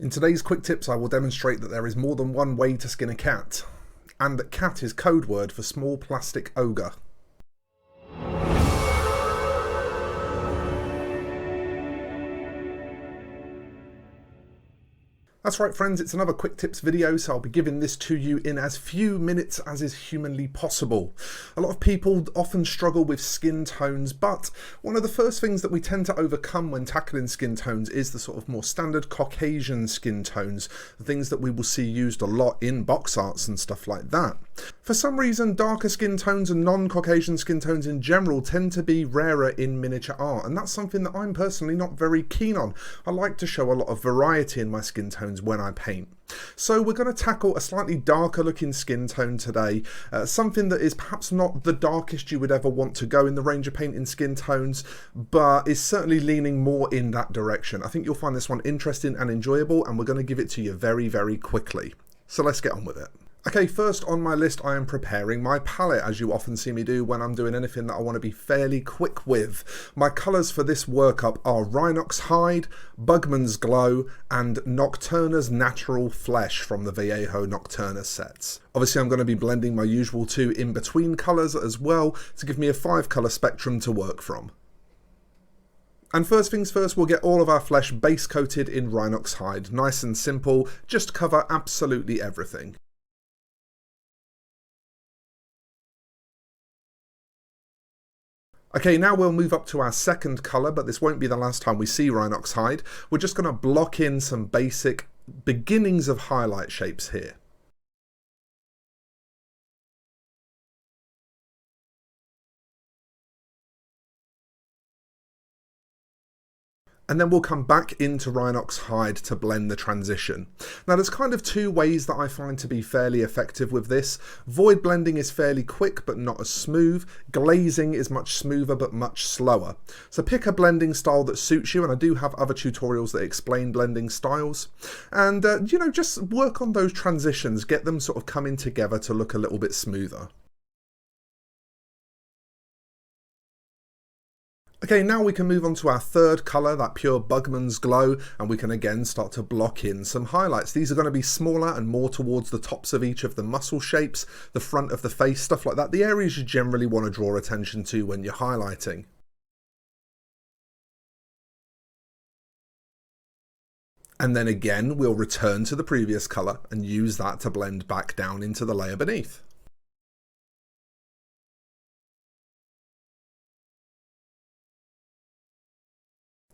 In today's quick tips I will demonstrate that there is more than one way to skin a cat, and that cat is code word for small plastic ogre. That's right friends, it's another quick tips video, so I'll be giving this to you in as few minutes as is humanly possible. A lot of people often struggle with skin tones, but one of the first things that we tend to overcome when tackling skin tones is the sort of more standard Caucasian skin tones, the things that we will see used a lot in box arts and stuff like that. For some reason, darker skin tones and non-Caucasian skin tones in general tend to be rarer in miniature art, and that's something that I'm personally not very keen on. I like to show a lot of variety in my skin tones when I paint. So we're going to tackle a slightly darker looking skin tone today, something that is perhaps not the darkest you would ever want to go in the range of painting skin tones, but is certainly leaning more in that direction. I think you'll find this one interesting and enjoyable, and we're going to give it to you very, very quickly. So let's get on with it. Okay, first on my list I am preparing my palette, as you often see me do when I'm doing anything that I want to be fairly quick with. My colours for this workup are Rhinox Hide, Bugman's Glow, and Nocturna's Natural Flesh from the Vallejo Nocturna sets. Obviously I'm going to be blending my usual two in-between colours as well to give me a 5-colour spectrum to work from. And first things first, we'll get all of our flesh base coated in Rhinox Hide. Nice and simple, just cover absolutely everything. Okay, now we'll move up to our second colour, but this won't be the last time we see Rhinox Hide. We're just going to block in some basic beginnings of highlight shapes here. And then we'll come back into Rhinox Hide to blend the transition. Now there's kind of two ways that I find to be fairly effective with this. Void blending is fairly quick but not as smooth. Glazing is much smoother but much slower. So pick a blending style that suits you, and I do have other tutorials that explain blending styles. And you know, just work on those transitions, get them sort of coming together to look a little bit smoother. Okay, now we can move on to our third colour, that pure Bugman's Glow, and we can again start to block in some highlights. These are going to be smaller and more towards the tops of each of the muscle shapes, the front of the face, stuff like that. The areas you generally want to draw attention to when you're highlighting. And then again, we'll return to the previous colour and use that to blend back down into the layer beneath.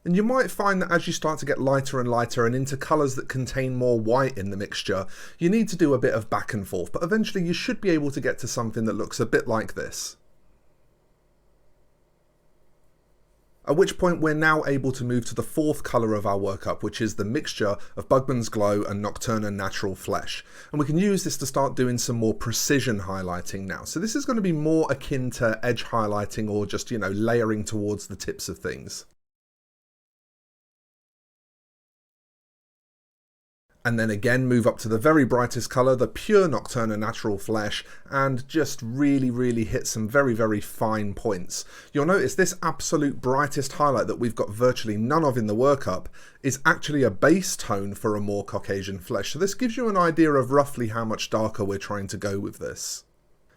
And you might find that as you start to get lighter and lighter and into colours that contain more white in the mixture, you need to do a bit of back and forth, but eventually you should be able to get to something that looks a bit like this. At which point we're now able to move to the fourth colour of our workup, which is the mixture of Bugman's Glow and Nocturna Natural Flesh. And we can use this to start doing some more precision highlighting now. So this is going to be more akin to edge highlighting, or just, you know, layering towards the tips of things. And then again move up to the very brightest colour, the pure Nocturna Natural Flesh, and just really hit some very fine points. You'll notice this absolute brightest highlight that we've got virtually none of in the workup is actually a base tone for a more Caucasian flesh. So this gives you an idea of roughly how much darker we're trying to go with this.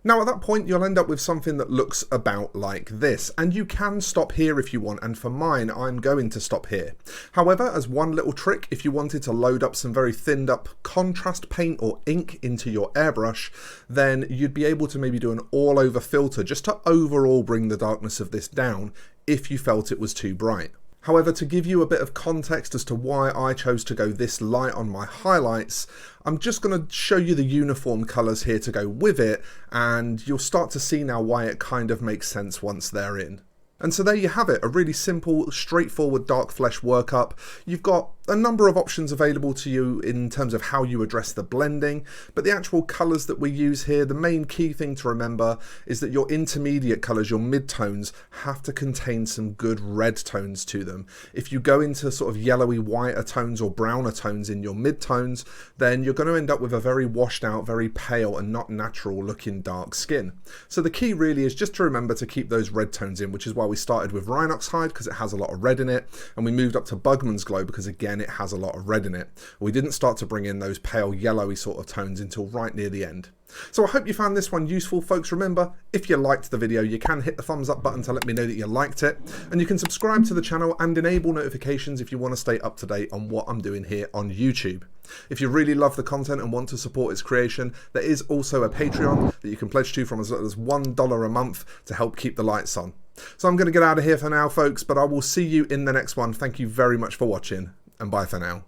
Now at that point you'll end up with something that looks about like this, and you can stop here if you want, and for mine I'm going to stop here. However, as one little trick, if you wanted to load up some very thinned up contrast paint or ink into your airbrush, then you'd be able to maybe do an all over filter just to overall bring the darkness of this down if you felt it was too bright. However, to give you a bit of context as to why I chose to go this light on my highlights, I'm just going to show you the uniform colours here to go with it, and you'll start to see now why it kind of makes sense once they're in. And so there you have it, a really simple, straightforward dark flesh workup. You've got a number of options available to you in terms of how you address the blending, but the actual colours that we use here, the main key thing to remember is that your intermediate colours, your mid-tones, have to contain some good red tones to them. If you go into sort of yellowy whiter tones or browner tones in your mid-tones, then you're going to end up with a very washed out, very pale and not natural looking dark skin. So the key really is just to remember to keep those red tones in, which is why while. We started with Rhinox Hide because it has a lot of red in it, and we moved up to Bugman's Glow because again it has a lot of red in it. We didn't start to bring in those pale yellowy sort of tones until right near the end. So I hope you found this one useful, folks. Remember, if you liked the video, you can hit the thumbs up button to let me know that you liked it, and you can subscribe to the channel and enable notifications if you want to stay up to date on what I'm doing here on YouTube. If you really love the content and want to support its creation, there is also a Patreon that you can pledge to from as little as $1 a month to help keep the lights on. So I'm going to get out of here for now, folks, but I will see you in the next one. Thank you very much for watching, and bye for now.